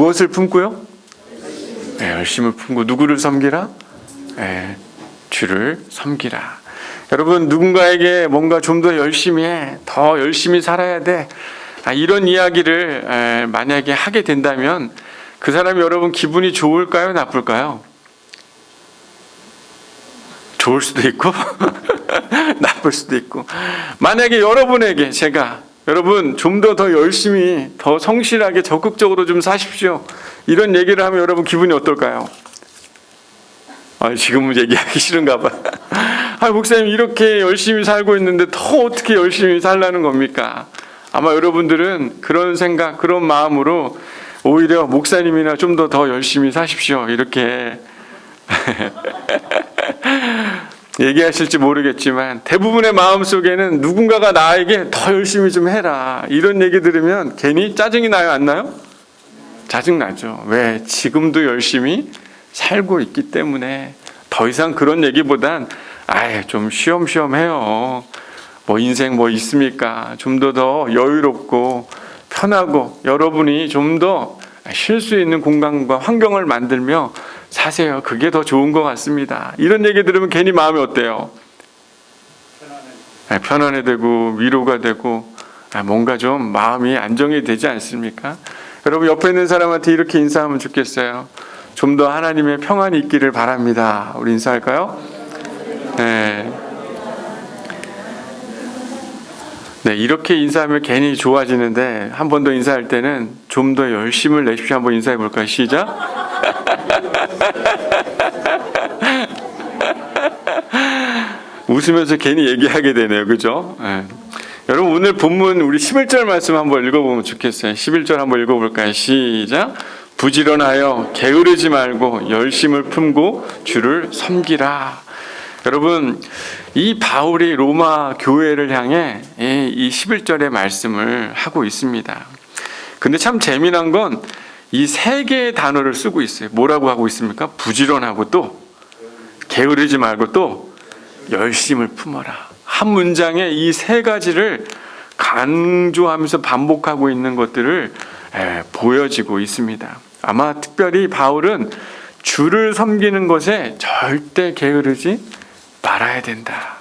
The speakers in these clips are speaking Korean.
무엇을 품고요? 열심을 품고 누구를 섬기라? 주를 섬기라. 여러분, 누군가에게 뭔가 좀 더 열심히 해, 더 열심히 살아야 돼, 이런 이야기를 만약에 하게 된다면 그 사람이 여러분 기분이 좋을까요? 나쁠까요? 좋을 수도 있고 나쁠 수도 있고. 만약에 여러분에게 제가 여러분 좀 더 열심히, 더 성실하게, 적극적으로 좀 사십시오, 이런 얘기를 하면 여러분 기분이 어떨까요? 지금은 얘기하기 싫은가 봐. 목사님 이렇게 열심히 살고 있는데 더 어떻게 열심히 살라는 겁니까? 아마 여러분들은 그런 생각, 그런 마음으로 오히려 목사님이나 좀 더 열심히 사십시오, 이렇게 얘기하실지 모르겠지만 대부분의 마음속에는 누군가가 나에게 더 열심히 좀 해라, 이런 얘기 들으면 괜히 짜증이 나요, 안 나요? 짜증나죠. 왜? 지금도 열심히 살고 있기 때문에. 더 이상 그런 얘기보단 좀 쉬엄쉬엄 해요. 뭐 인생 뭐 있습니까? 좀 더 여유롭고 편하고 여러분이 좀 더 쉴 수 있는 공간과 환경을 만들며 사세요. 그게 더 좋은 것 같습니다. 이런 얘기 들으면 괜히 마음이 어때요? 편안해 되고 위로가 되고 뭔가 좀 마음이 안정이 되지 않습니까? 여러분, 옆에 있는 사람한테 이렇게 인사하면 좋겠어요. 좀 더 하나님의 평안이 있기를 바랍니다. 우리 인사할까요? 네, 이렇게 인사하면 괜히 좋아지는데 한 번 더 인사할 때는 좀 더 열심을 내십시오. 한번 인사해 볼까요? 시작. 웃으면서 괜히 얘기하게 되네요, 그죠? 여러분, 오늘 본문 우리 11절 말씀 한번 읽어보면 좋겠어요. 11절 한번 읽어볼까요? 시작. 부지런하여 게으르지 말고 열심을 품고 주를 섬기라. 여러분, 이 바울이 로마 교회를 향해 이 11절의 말씀을 하고 있습니다. 근데 참 재미난 건 이 세 개의 단어를 쓰고 있어요. 뭐라고 하고 있습니까? 부지런하고 또 게으르지 말고 또 열심을 품어라. 한 문장에 이 세 가지를 강조하면서 반복하고 있는 것들을 보여지고 있습니다. 아마 특별히 바울은 주를 섬기는 것에 절대 게으르지 말아야 된다.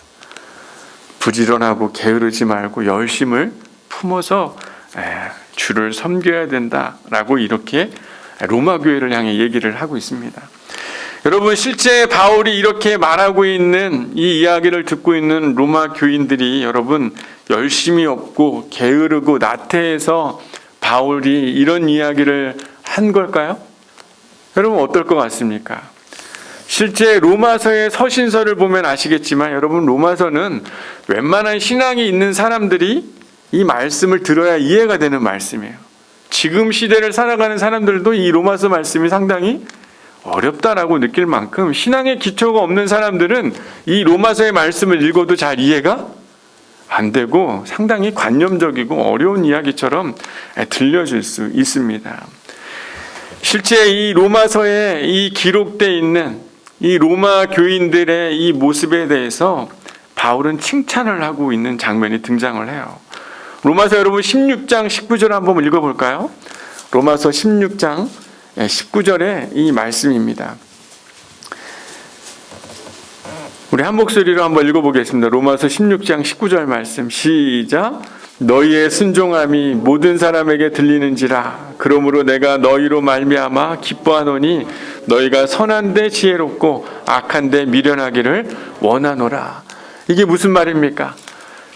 부지런하고 게으르지 말고 열심을 품어서 주를 섬겨야 된다라고 이렇게 로마 교회를 향해 얘기를 하고 있습니다. 여러분, 실제 바울이 이렇게 말하고 있는 이 이야기를 듣고 있는 로마 교인들이 여러분 열심이 없고 게으르고 나태해서 바울이 이런 이야기를 한 걸까요? 여러분, 어떨 것 같습니까? 실제 로마서의 서신서를 보면 아시겠지만 여러분, 로마서는 웬만한 신앙이 있는 사람들이 이 말씀을 들어야 이해가 되는 말씀이에요. 지금 시대를 살아가는 사람들도 이 로마서 말씀이 상당히 어렵다라고 느낄 만큼 신앙의 기초가 없는 사람들은 이 로마서의 말씀을 읽어도 잘 이해가 안 되고 상당히 관념적이고 어려운 이야기처럼 들려질 수 있습니다. 실제 이 로마서에 이 기록되어 있는 이 로마 교인들의 이 모습에 대해서 바울은 칭찬을 하고 있는 장면이 등장을 해요. 로마서 여러분 16장 19절 한번 읽어볼까요? 로마서 16장 19절의 이 말씀입니다. 우리 한 목소리로 한번 읽어보겠습니다. 로마서 16장 19절 말씀 시작. 너희의 순종함이 모든 사람에게 들리는지라. 그러므로 내가 너희로 말미암아 기뻐하노니 너희가 선한데 지혜롭고 악한데 미련하기를 원하노라. 이게 무슨 말입니까?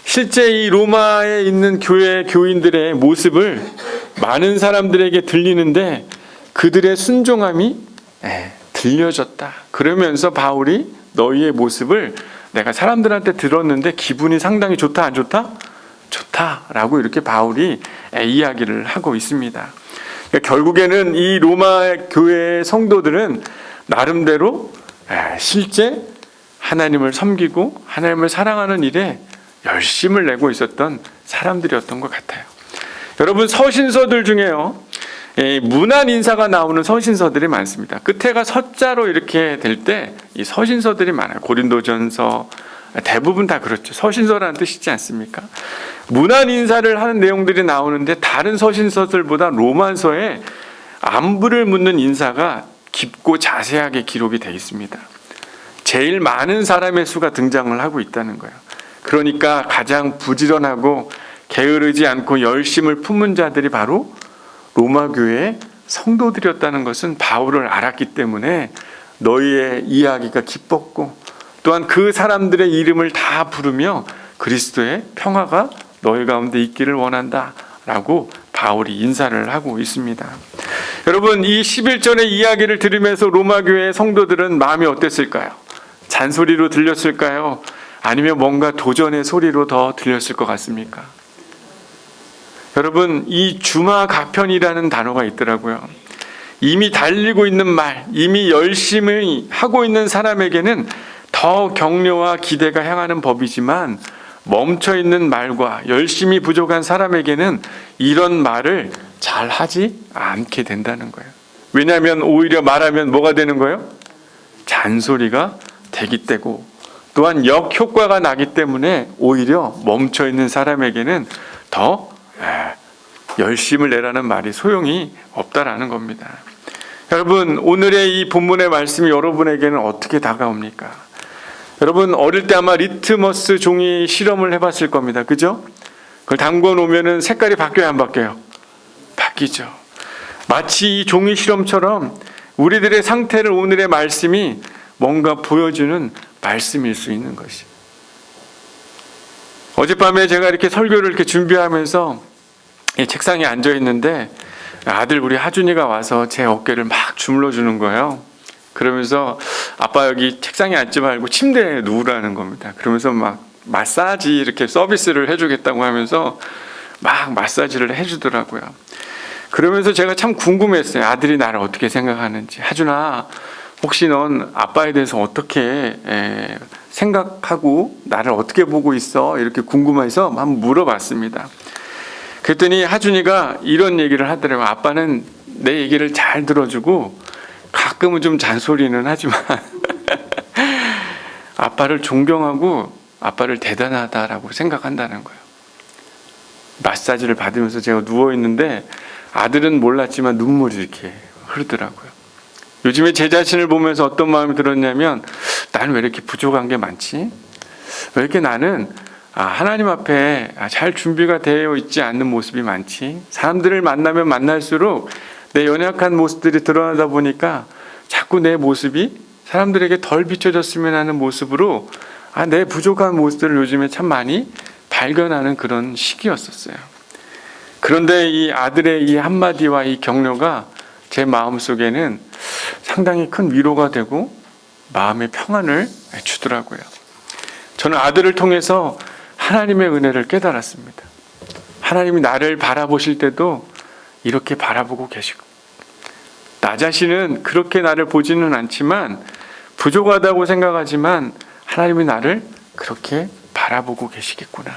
실제 이 로마에 있는 교회 교인들의 모습을 많은 사람들에게 들리는데 그들의 순종함이 들려졌다. 그러면서 바울이 너희의 모습을 내가 사람들한테 들었는데 기분이 상당히 좋다, 안 좋다? 좋다라고 이렇게 바울이 이야기를 하고 있습니다. 그러니까 결국에는 이 로마 교회의 성도들은 나름대로 실제 하나님을 섬기고 하나님을 사랑하는 일에 열심을 내고 있었던 사람들이었던 것 같아요. 여러분, 서신서들 중에요, 문안 인사가 나오는 서신서들이 많습니다. 끝에가 서자로 이렇게 될 때 이 서신서들이 많아요. 고린도전서 대부분 다 그렇죠. 서신서라는 뜻이지 않습니까? 문안 인사를 하는 내용들이 나오는데 다른 서신서들보다 로마서에 안부를 묻는 인사가 깊고 자세하게 기록이 되어 있습니다. 제일 많은 사람의 수가 등장을 하고 있다는 거예요. 그러니까 가장 부지런하고 게으르지 않고 열심을 품은 자들이 바로 로마 교회의 성도들이었다는 것은 바울을 알았기 때문에 너희의 이야기가 기뻤고, 또한 그 사람들의 이름을 다 부르며 그리스도의 평화가 너희 가운데 있기를 원한다 라고 바울이 인사를 하고 있습니다. 여러분, 이 11절의 이야기를 들으면서 로마 교회의 성도들은 마음이 어땠을까요? 잔소리로 들렸을까요? 아니면 뭔가 도전의 소리로 더 들렸을 것 같습니까? 여러분, 이 주마가편이라는 단어가 있더라고요. 이미 달리고 있는 말, 이미 열심히 하고 있는 사람에게는 더 격려와 기대가 향하는 법이지만, 멈춰있는 말과 열심히 부족한 사람에게는 이런 말을 잘 하지 않게 된다는 거예요. 왜냐하면 오히려 말하면 뭐가 되는 거예요? 잔소리가 되기 때고, 또한 역효과가 나기 때문에 오히려 멈춰있는 사람에게는 더 열심을 내라는 말이 소용이 없다라는 겁니다. 여러분, 오늘의 이 본문의 말씀이 여러분에게는 어떻게 다가옵니까? 여러분, 어릴 때 아마 리트머스 종이 실험을 해봤을 겁니다. 그죠? 그걸 담궈 놓으면 색깔이 바뀌어요, 안 바뀌어요? 바뀌죠. 마치 이 종이 실험처럼 우리들의 상태를 오늘의 말씀이 뭔가 보여주는 말씀일 수 있는 것이. 어젯밤에 제가 이렇게 설교를 이렇게 준비하면서 책상에 앉아 있는데 아들 우리 하준이가 와서 제 어깨를 막 주물러 주는 거예요. 그러면서 아빠 여기 책상에 앉지 말고 침대에 누우라는 겁니다. 그러면서 막 마사지 이렇게 서비스를 해주겠다고 하면서 막 마사지를 해주더라고요. 그러면서 제가 참 궁금했어요. 아들이 나를 어떻게 생각하는지. 하준아, 혹시 넌 아빠에 대해서 어떻게 생각하고 나를 어떻게 보고 있어? 이렇게 궁금해서 한번 물어봤습니다. 그랬더니 하준이가 이런 얘기를 하더라고요. 아빠는 내 얘기를 잘 들어주고 가끔은 좀 잔소리는 하지만 아빠를 존경하고 아빠를 대단하다라고 생각한다는 거예요. 마사지를 받으면서 제가 누워있는데 아들은 몰랐지만 눈물이 이렇게 흐르더라고요. 요즘에 제 자신을 보면서 어떤 마음이 들었냐면, 나는 왜 이렇게 부족한 게 많지? 왜 이렇게 나는 하나님 앞에 잘 준비가 되어 있지 않는 모습이 많지? 사람들을 만나면 만날수록 내 연약한 모습들이 드러나다 보니까 자꾸 내 모습이 사람들에게 덜 비춰졌으면 하는 모습으로 내 부족한 모습들을 요즘에 참 많이 발견하는 그런 시기였었어요. 그런데 이 아들의 이 한마디와 이 격려가 제 마음속에는 상당히 큰 위로가 되고 마음의 평안을 주더라고요. 저는 아들을 통해서 하나님의 은혜를 깨달았습니다. 하나님이 나를 바라보실 때도 이렇게 바라보고 계시고, 나 자신은 그렇게 나를 보지는 않지만 부족하다고 생각하지만 하나님이 나를 그렇게 바라보고 계시겠구나.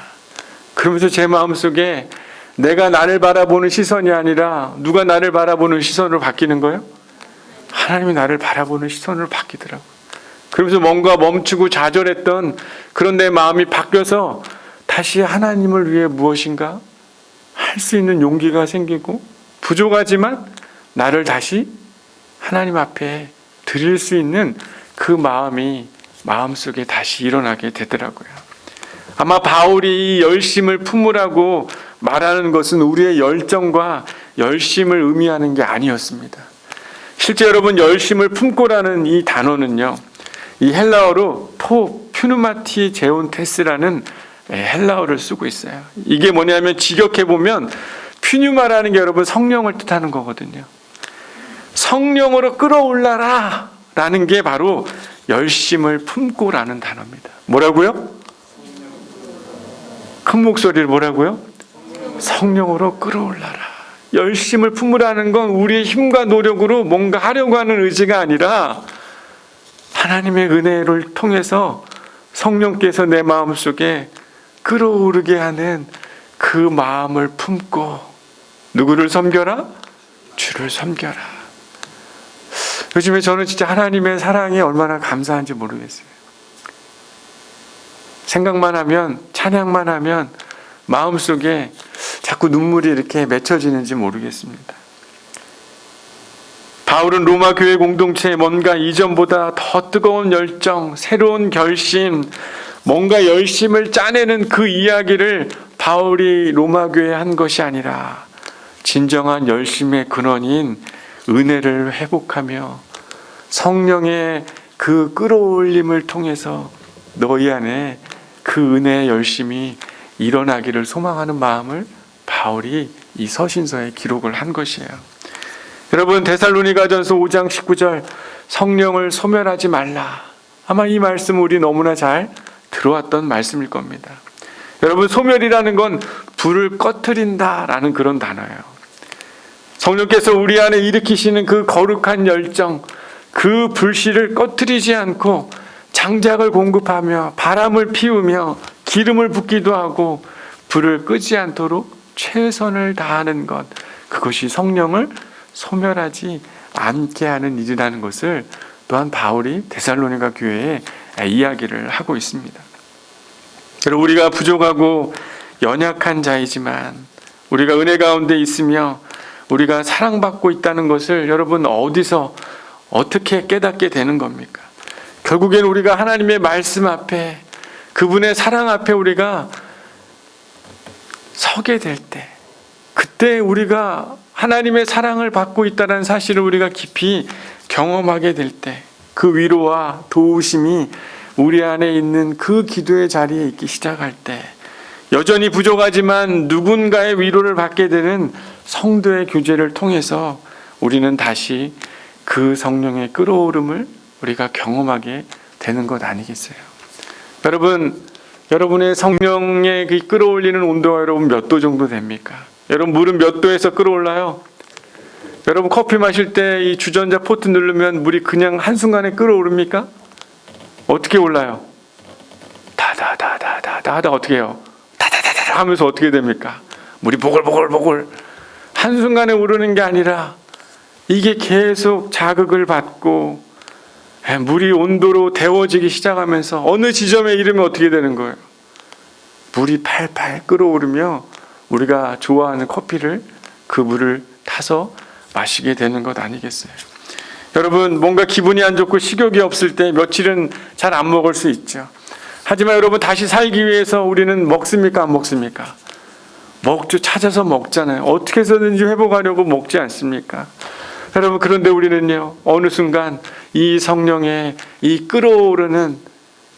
그러면서 제 마음속에 내가 나를 바라보는 시선이 아니라 누가 나를 바라보는 시선으로 바뀌는 거예요? 하나님이 나를 바라보는 시선으로 바뀌더라고요. 그러면서 뭔가 멈추고 좌절했던 그런 내 마음이 바뀌어서 다시 하나님을 위해 무엇인가 할 수 있는 용기가 생기고, 부족하지만 나를 다시 하나님 앞에 드릴 수 있는 그 마음이 마음속에 다시 일어나게 되더라고요. 아마 바울이 이 열심을 품으라고 말하는 것은 우리의 열정과 열심을 의미하는 게 아니었습니다. 실제 여러분, 열심을 품고라는 이 단어는요, 이 헬라어로 퓨누마티 제온테스라는 헬라어를 쓰고 있어요. 이게 뭐냐면 직역해 보면 퓨뉴마라는 게 여러분 성령을 뜻하는 거거든요. 성령으로 끌어올라라 라는 게 바로 열심을 품고라는 단어입니다. 뭐라고요? 큰 목소리를 뭐라고요? 성령으로 끌어올라라. 열심을 품으라는 건 우리의 힘과 노력으로 뭔가 하려고 하는 의지가 아니라 하나님의 은혜를 통해서 성령께서 내 마음속에 끌어오르게 하는 그 마음을 품고 누구를 섬겨라? 주를 섬겨라. 요즘에 저는 진짜 하나님의 사랑에 얼마나 감사한지 모르겠어요. 생각만 하면, 찬양만 하면 마음속에 자꾸 눈물이 이렇게 맺혀지는지 모르겠습니다. 바울은 로마 교회 공동체에 뭔가 이전보다 더 뜨거운 열정, 새로운 결심, 뭔가 열심을 짜내는 그 이야기를 바울이 로마 교회에 한 것이 아니라 진정한 열심의 근원인 은혜를 회복하며 성령의 그 끌어올림을 통해서 너희 안에 그 은혜의 열심이 일어나기를 소망하는 마음을 바울이 이 서신서에 기록을 한 것이에요. 여러분, 데살로니가전서 5장 19절 성령을 소멸하지 말라. 아마 이 말씀 우리 너무나 잘 들어왔던 말씀일 겁니다. 여러분, 소멸이라는 건 불을 꺼트린다라는 그런 단어예요. 성령께서 우리 안에 일으키시는 그 거룩한 열정, 그 불씨를 꺼트리지 않고 장작을 공급하며 바람을 피우며 기름을 붓기도 하고 불을 끄지 않도록 최선을 다하는 것, 그것이 성령을 소멸하지 않게 하는 일이라는 것을 또한 바울이 데살로니가 교회에 이야기를 하고 있습니다. 여러분, 우리가 부족하고 연약한 자이지만 우리가 은혜 가운데 있으며 우리가 사랑받고 있다는 것을 여러분 어디서 어떻게 깨닫게 되는 겁니까? 결국엔 우리가 하나님의 말씀 앞에, 그분의 사랑 앞에 우리가 서게 될 때, 그때 우리가 하나님의 사랑을 받고 있다는 사실을 우리가 깊이 경험하게 될 때, 그 위로와 도우심이 우리 안에 있는 그 기도의 자리에 있기 시작할 때, 여전히 부족하지만 누군가의 위로를 받게 되는 성도의 교제를 통해서 우리는 다시 그 성령의 끌어오름을 우리가 경험하게 되는 것 아니겠어요? 여러분, 여러분의 성령의 그 끌어올리는 온도가 여러분 몇 도 정도 됩니까? 여러분, 물은 몇 도에서 끌어올라요? 여러분, 커피 마실 때 이 주전자 포트 누르면 물이 그냥 한순간에 끌어오릅니까? 어떻게 올라요? 다다다다다다 하다 어떻게 해요? 다다다다 하면서 어떻게 됩니까? 물이 보글보글보글 한순간에 오르는 게 아니라 이게 계속 자극을 받고 물이 온도로 데워지기 시작하면서 어느 지점에 이르면 어떻게 되는 거예요? 물이 팔팔 끓어오르며 우리가 좋아하는 커피를, 그 물을 타서 마시게 되는 것 아니겠어요? 여러분, 뭔가 기분이 안 좋고 식욕이 없을 때 며칠은 잘 안 먹을 수 있죠. 하지만 여러분, 다시 살기 위해서 우리는 먹습니까? 안 먹습니까? 먹죠. 찾아서 먹잖아요. 어떻게 해서든지 회복하려고 먹지 않습니까? 여러분, 그런데 우리는요, 어느 순간 이 성령의 이 끓어오르는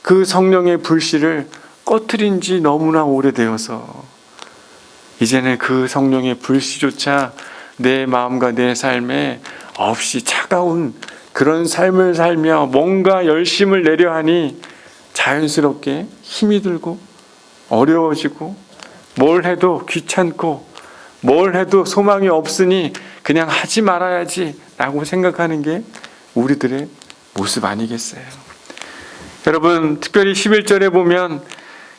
그 성령의 불씨를 꺼트린 지 너무나 오래되어서 이제는 그 성령의 불씨조차 내 마음과 내 삶에 없이 차가운 그런 삶을 살며 뭔가 열심을 내려 하니 자연스럽게 힘이 들고 어려워지고 뭘 해도 귀찮고 뭘 해도 소망이 없으니 그냥 하지 말아야지 라고 생각하는 게 우리들의 모습 아니겠어요? 여러분, 특별히 11절에 보면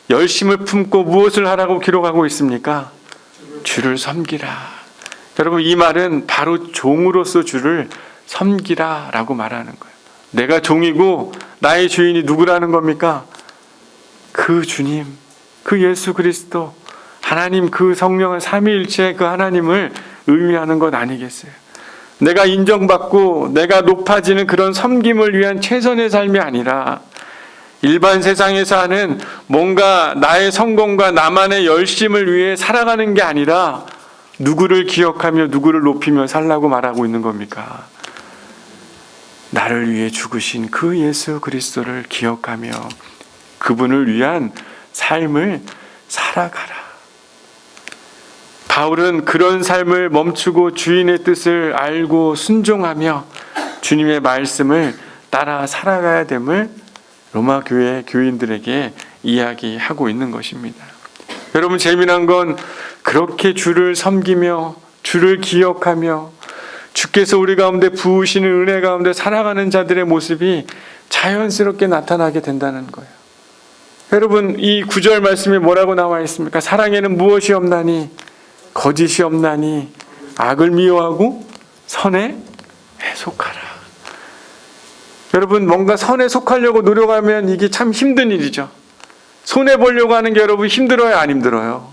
열심을 품고 무엇을 하라고 기록하고 있습니까? 주를 섬기라. 여러분, 이 말은 바로 종으로서 주를 섬기라 라고 말하는 거예요. 내가 종이고 나의 주인이 누구라는 겁니까? 그 주님, 그 예수 그리스도, 하나님, 그 성령의 삼위일체 그 하나님을 의미하는 것 아니겠어요? 내가 인정받고 내가 높아지는 그런 섬김을 위한 최선의 삶이 아니라 일반 세상에서 하는 뭔가 나의 성공과 나만의 열심을 위해 살아가는 게 아니라 누구를 기억하며 누구를 높이며 살라고 말하고 있는 겁니까? 나를 위해 죽으신 그 예수 그리스도를 기억하며 그분을 위한 삶을 살아가라. 바울은 그런 삶을 멈추고 주인의 뜻을 알고 순종하며 주님의 말씀을 따라 살아가야 됨을 로마 교회 교인들에게 이야기하고 있는 것입니다. 여러분, 재미난 건 그렇게 주를 섬기며 주를 기억하며 주께서 우리 가운데 부으시는 은혜 가운데 살아가는 자들의 모습이 자연스럽게 나타나게 된다는 거예요. 여러분, 이 9절 말씀에 뭐라고 나와 있습니까? 사랑에는 무엇이 없나니 거짓이 없나니 악을 미워하고 선에 속하라. 여러분, 뭔가 선에 속하려고 노력하면 이게 참 힘든 일이죠. 손해 보려고 하는 게 여러분 힘들어요, 안 힘들어요?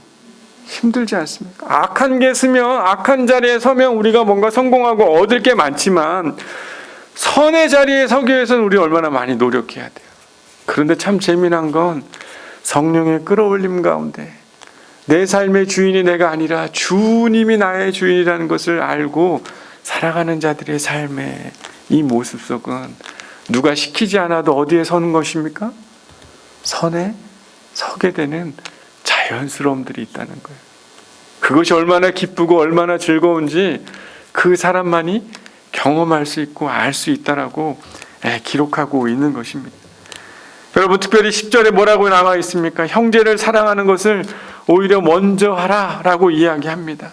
힘들지 않습니까? 악한 게 쓰면, 악한 자리에 서면 우리가 뭔가 성공하고 얻을 게 많지만 선의 자리에 서기 위해서는 우리 얼마나 많이 노력해야 돼요. 그런데 참 재미난 건 성령의 끌어올림 가운데 내 삶의 주인이 내가 아니라 주님이 나의 주인이라는 것을 알고 살아가는 자들의 삶의 이 모습 속은 누가 시키지 않아도 어디에 서는 것입니까? 선에 서게 되는 자연스러움들이 있다는 거예요. 그것이 얼마나 기쁘고 얼마나 즐거운지 그 사람만이 경험할 수 있고 알 수 있다라고 기록하고 있는 것입니다. 여러분, 특별히 10절에 뭐라고 나와 있습니까? 형제를 사랑하는 것을 오히려 먼저 하라라고 이야기합니다.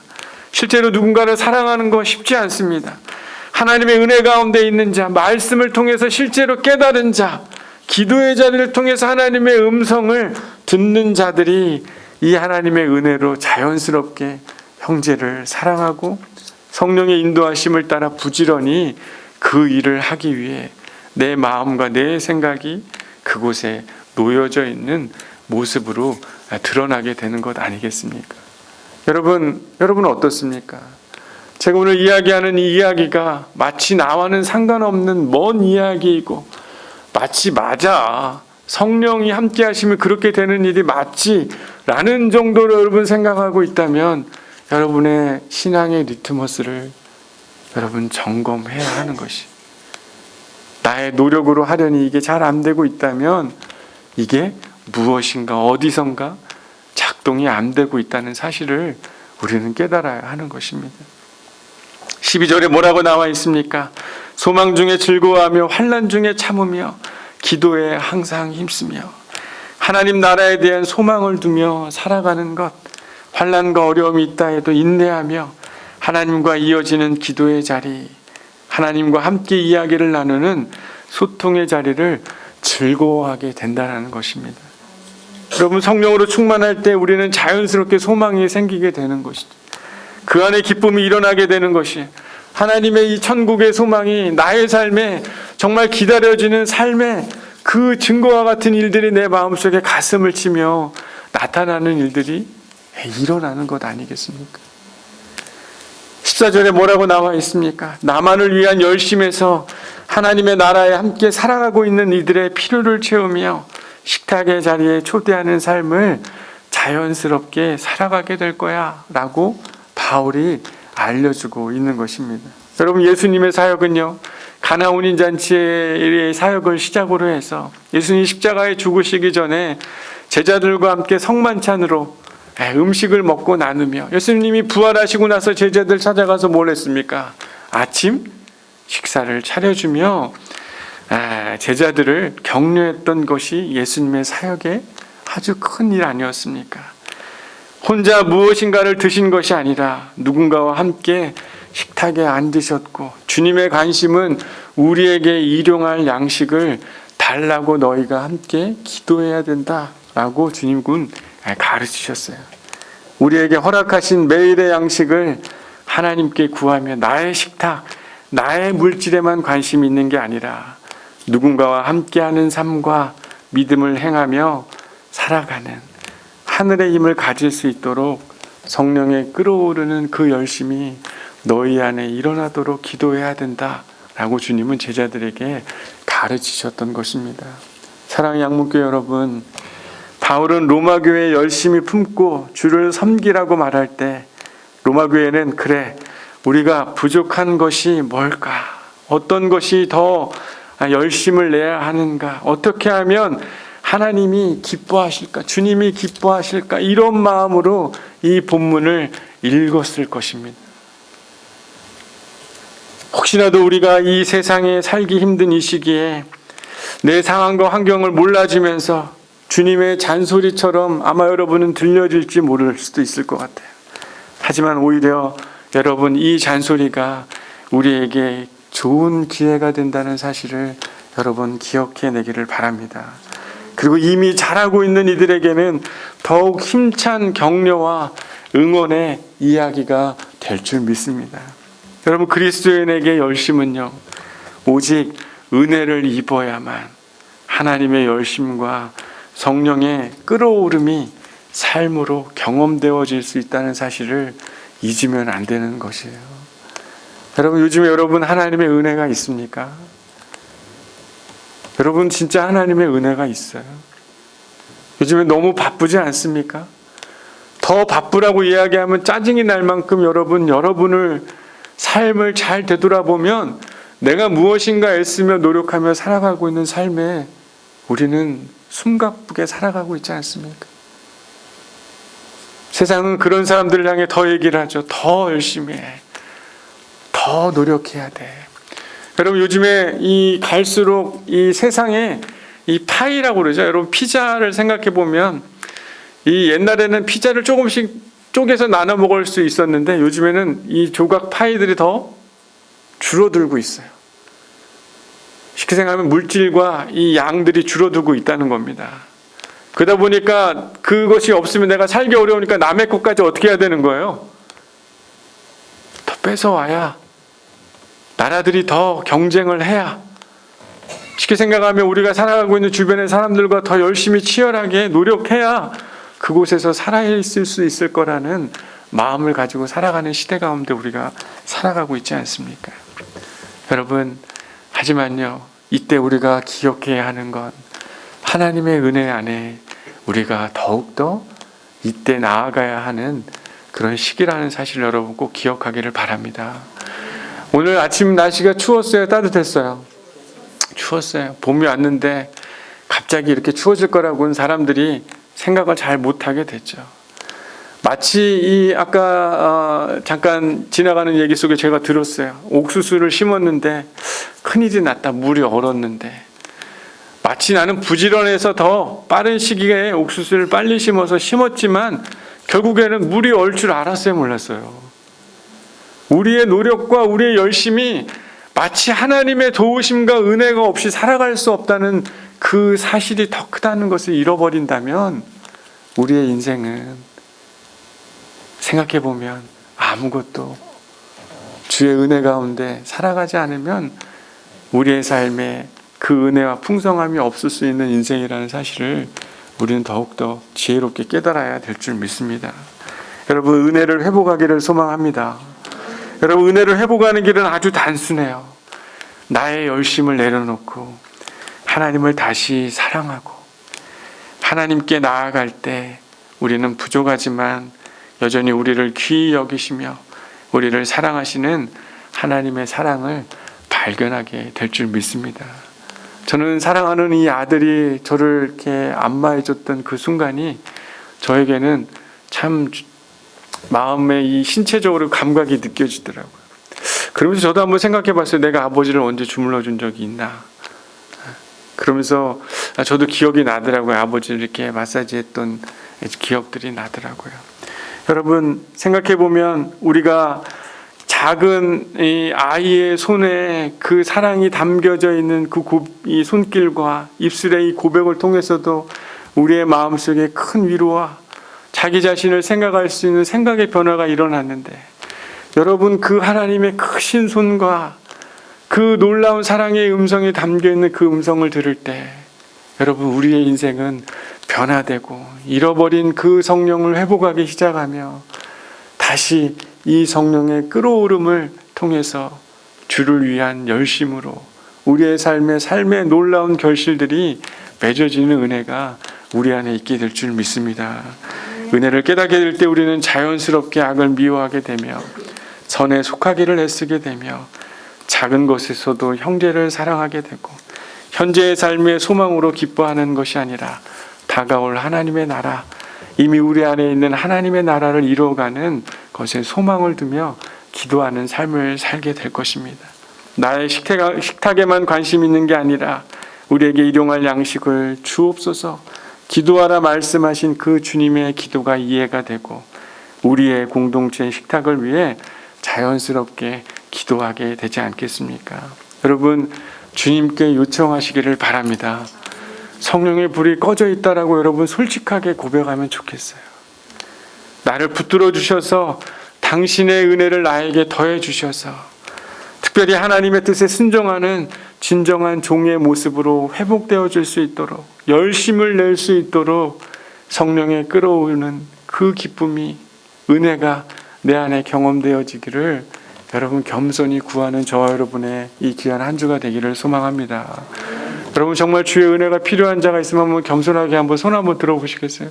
실제로 누군가를 사랑하는 거 쉽지 않습니다. 하나님의 은혜 가운데 있는 자, 말씀을 통해서 실제로 깨달은 자, 기도의 자리를 통해서 하나님의 음성을 듣는 자들이 이 하나님의 은혜로 자연스럽게 형제를 사랑하고 성령의 인도하심을 따라 부지런히 그 일을 하기 위해 내 마음과 내 생각이 그곳에 놓여져 있는 모습으로 드러나게 되는 것 아니겠습니까? 여러분 어떻습니까? 제가 오늘 이야기하는 이 이야기가 마치 나와는 상관없는 먼 이야기이고 마치 맞아, 성령이 함께 하시면 그렇게 되는 일이 맞지 라는 정도로 여러분 생각하고 있다면 여러분의 신앙의 리트머스를 여러분 점검해야 하는 것이, 나의 노력으로 하려니 이게 잘 안 되고 있다면 이게 무엇인가 어디선가 작동이 안 되고 있다는 사실을 우리는 깨달아야 하는 것입니다. 12절에 뭐라고 나와 있습니까? 소망 중에 즐거워하며 환난 중에 참으며 기도에 항상 힘쓰며 하나님 나라에 대한 소망을 두며 살아가는 것, 환난과 어려움이 있다 해도 인내하며 하나님과 이어지는 기도의 자리, 하나님과 함께 이야기를 나누는 소통의 자리를 즐거워하게 된다는 것입니다. 여러분, 성령으로 충만할 때 우리는 자연스럽게 소망이 생기게 되는 것이죠. 그 안에 기쁨이 일어나게 되는 것이, 하나님의 이 천국의 소망이 나의 삶에 정말 기다려지는 삶의 그 증거와 같은 일들이 내 마음속에 가슴을 치며 나타나는 일들이 일어나는 것 아니겠습니까? 14절에 뭐라고 나와 있습니까? 나만을 위한 열심에서 하나님의 나라에 함께 살아가고 있는 이들의 필요를 채우며 식탁의 자리에 초대하는 삶을 자연스럽게 살아가게 될 거야 라고 바울이 알려주고 있는 것입니다. 여러분, 예수님의 사역은요, 가나 혼인 잔치의 사역을 시작으로 해서 예수님 십자가에 죽으시기 전에 제자들과 함께 성만찬으로 음식을 먹고 나누며, 예수님이 부활하시고 나서 제자들 찾아가서 뭘 했습니까? 아침 식사를 차려주며 제자들을 격려했던 것이 예수님의 사역의 아주 큰 일 아니었습니까? 혼자 무엇인가를 드신 것이 아니라 누군가와 함께 식탁에 앉으셨고, 주님의 관심은 우리에게 일용할 양식을 달라고 너희가 함께 기도해야 된다라고 주님은 가르치셨어요. 우리에게 허락하신 매일의 양식을 하나님께 구하며 나의 식탁, 나의 물질에만 관심이 있는 게 아니라 누군가와 함께하는 삶과 믿음을 행하며 살아가는 하늘의 힘을 가질 수 있도록 성령의 끌어오르는 그 열심이 너희 안에 일어나도록 기도해야 된다라고 주님은 제자들에게 가르치셨던 것입니다. 사랑하는 양문교회 여러분, 바울은 로마교회에 열심히 품고 주를 섬기라고 말할 때 로마교회는 그래, 우리가 부족한 것이 뭘까? 어떤 것이 더 열심을 내야 하는가? 어떻게 하면 하나님이 기뻐하실까? 주님이 기뻐하실까? 이런 마음으로 이 본문을 읽었을 것입니다. 혹시라도 우리가 이 세상에 살기 힘든 이 시기에 내 상황과 환경을 몰라주면서 주님의 잔소리처럼 아마 여러분은 들려질지 모를 수도 있을 것 같아요. 하지만 오히려 여러분, 이 잔소리가 우리에게 좋은 기회가 된다는 사실을 여러분 기억해내기를 바랍니다. 그리고 이미 잘하고 있는 이들에게는 더욱 힘찬 격려와 응원의 이야기가 될 줄 믿습니다. 여러분, 그리스도인에게 열심은요, 오직 은혜를 입어야만 하나님의 열심과 성령의 끌어오름이 삶으로 경험되어질 수 있다는 사실을 잊으면 안 되는 것이에요. 여러분, 요즘에 여러분 하나님의 은혜가 있습니까? 여러분 진짜 하나님의 은혜가 있어요. 요즘에 너무 바쁘지 않습니까? 더 바쁘라고 이야기하면 짜증이 날 만큼 여러분을 삶을 잘 되돌아보면 내가 무엇인가 애쓰며 노력하며 살아가고 있는 삶에 우리는 숨가쁘게 살아가고 있지 않습니까? 세상은 그런 사람들을 향해 더 얘기를 하죠. 더 열심히 해. 더 노력해야 돼. 여러분, 요즘에 갈수록 이 세상에 이 파이라고 그러죠. 여러분, 피자를 생각해 보면 이 옛날에는 피자를 조금씩 쪼개서 나눠 먹을 수 있었는데 요즘에는 이 조각 파이들이 더 줄어들고 있어요. 쉽게 생각하면 물질과 이 양들이 줄어들고 있다는 겁니다. 그러다 보니까 그것이 없으면 내가 살기 어려우니까 남의 것까지 어떻게 해야 되는 거예요? 더 뺏어와야, 나라들이 더 경쟁을 해야, 쉽게 생각하면 우리가 살아가고 있는 주변의 사람들과 더 열심히 치열하게 노력해야 그곳에서 살아있을 수 있을 거라는 마음을 가지고 살아가는 시대 가운데 우리가 살아가고 있지 않습니까? 여러분, 하지만요, 이때 우리가 기억해야 하는 건 하나님의 은혜 안에 우리가 더욱더 이때 나아가야 하는 그런 시기라는 사실을 여러분 꼭 기억하기를 바랍니다. 오늘 아침 날씨가 추웠어요? 따뜻했어요? 추웠어요. 봄이 왔는데 갑자기 이렇게 추워질 거라고는 사람들이 생각을 잘 못하게 됐죠. 마치 아까 잠깐 지나가는 얘기 속에 제가 들었어요. 옥수수를 심었는데 큰일이 났다. 물이 얼었는데. 마치 나는 부지런해서 더 빠른 시기에 옥수수를 빨리 심었지만 결국에는 물이 얼 줄 알았어요, 몰랐어요? 우리의 노력과 우리의 열심이 마치 하나님의 도우심과 은혜가 없이 살아갈 수 없다는 그 사실이 더 크다는 것을 잃어버린다면 우리의 인생은 생각해보면 아무것도, 주의 은혜 가운데 살아가지 않으면 우리의 삶에 그 은혜와 풍성함이 없을 수 있는 인생이라는 사실을 우리는 더욱더 지혜롭게 깨달아야 될 줄 믿습니다. 여러분, 은혜를 회복하기를 소망합니다. 여러분, 은혜를 회복하는 길은 아주 단순해요. 나의 열심을 내려놓고 하나님을 다시 사랑하고 하나님께 나아갈 때 우리는 부족하지만 여전히 우리를 귀히 여기시며 우리를 사랑하시는 하나님의 사랑을 발견하게 될 줄 믿습니다. 저는 사랑하는 이 아들이 저를 이렇게 안마해줬던 그 순간이 저에게는 참 마음에 이 신체적으로 감각이 느껴지더라고요. 그러면서 저도 한번 생각해 봤어요. 내가 아버지를 언제 주물러 준 적이 있나. 그러면서 저도 기억이 나더라고요. 아버지를 이렇게 마사지했던 기억들이 나더라고요. 여러분, 생각해 보면 우리가 작은 이 아이의 손에 그 사랑이 담겨져 있는 이 손길과 입술의 이 고백을 통해서도 우리의 마음속에 큰 위로와 자기 자신을 생각할 수 있는 생각의 변화가 일어났는데, 여러분, 그 하나님의 크신 손과 그 놀라운 사랑의 음성이 담겨있는 그 음성을 들을 때 여러분, 우리의 인생은 변화되고 잃어버린 그 성령을 회복하기 시작하며 다시 이 성령의 끌어오름을 통해서 주를 위한 열심으로 우리의 삶의 놀라운 결실들이 맺어지는 은혜가 우리 안에 있게 될 줄 믿습니다. 은혜를 깨닫게 될 때 우리는 자연스럽게 악을 미워하게 되며 선에 속하기를 애쓰게 되며 작은 것에서도 형제를 사랑하게 되고 현재의 삶의 소망으로 기뻐하는 것이 아니라 다가올 하나님의 나라, 이미 우리 안에 있는 하나님의 나라를 이루어가는 것에 소망을 두며 기도하는 삶을 살게 될 것입니다. 나의 식탁에만 관심 있는 게 아니라 우리에게 일용할 양식을 주옵소서, 기도하라 말씀하신 그 주님의 기도가 이해가 되고 우리의 공동체 식탁을 위해 자연스럽게 기도하게 되지 않겠습니까? 여러분, 주님께 요청하시기를 바랍니다. 성령의 불이 꺼져 있다라고 여러분 솔직하게 고백하면 좋겠어요. 나를 붙들어 주셔서 당신의 은혜를 나에게 더해 주셔서 특별히 하나님의 뜻에 순종하는 진정한 종의 모습으로 회복되어질 수 있도록, 열심을 낼 수 있도록 성령의 끌어오는 그 기쁨이, 은혜가 내 안에 경험되어지기를 여러분 겸손히 구하는 저와 여러분의 이 귀한 한 주가 되기를 소망합니다. 여러분 정말 주의 은혜가 필요한 자가 있으면 한번 겸손하게 한번 손 한번 들어보시겠어요?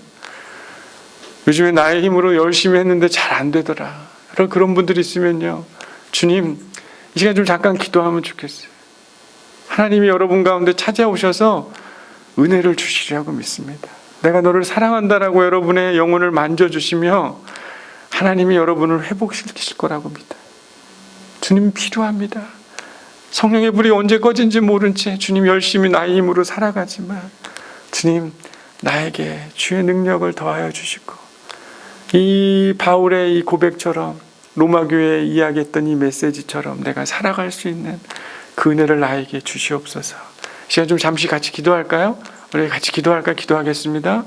요즘에 나의 힘으로 열심히 했는데 잘 안 되더라. 그런 분들이 있으면요, 주님 이 시간 좀 잠깐 기도하면 좋겠어요. 하나님이 여러분 가운데 찾아오셔서 은혜를 주시리라고 믿습니다. 내가 너를 사랑한다라고 여러분의 영혼을 만져주시며 하나님이 여러분을 회복시키실 거라고 믿어요. 주님 필요합니다. 성령의 불이 언제 꺼진지 모른 채 주님 열심히 나의 힘으로 살아가지만 주님 나에게 주의 능력을 더하여 주시고, 이 바울의 이 고백처럼 로마 교회에 이야기했던 이 메시지처럼 내가 살아갈 수 있는 그 은혜를 나에게 주시옵소서. 시간 좀 잠시 같이 기도할까요? 우리 같이 기도할까요? 기도하겠습니다.